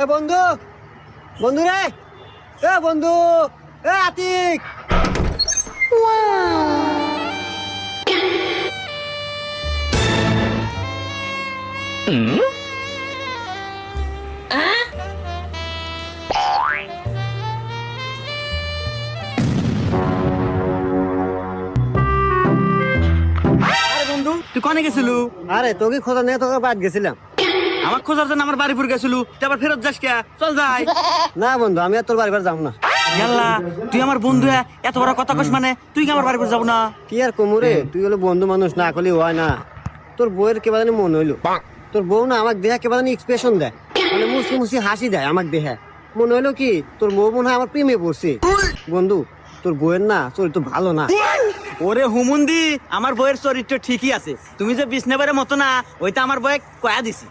এ বন্ধু, বন্ধু রে, এ বন্ধু, এ আতিক। আরে বন্ধু তুই কনে গেছিলু? আরে তোকে খোঁজা নিয়ে তোকে বাদ গেছিলাম। আমার খোঁজার জন্য আমার বাড়িপুর গেছিলু, তুই আবার ফেরত যাস কে? চল যাই। না বন্ধু, আমি আর তোর বাড়ি যাব না। ইয়াল্লা, তুই আমার বন্ধু এত বড় কথা কস মানে তুই কি আমার বাড়িপুর যাবো না? কি আর কোমরে, তুই হলো বন্ধু মানুষ, না করলে হয় না। তোর বউয়ের কেবা জানি মন হইলো, তোর বউ না আমাকে দেহা কেবা জানি এক্সপ্রেশন দেয়, মানে মুসি মুসি হাসি দেয় আমাকে দেহা। মনে হইলো কি তোর বউ মনে হয় আমার প্রেমে পড়ছে। বন্ধু, তোর বউয়ের না চরিত্র ভালো না। ওরে হুমুন্দি, আমার বইয়ের চরিত্র ঠিকই আছে, তুমি যে বিষ্ণেবারের মতো না, ওইটা আমার বয়ে কয়া দিছি।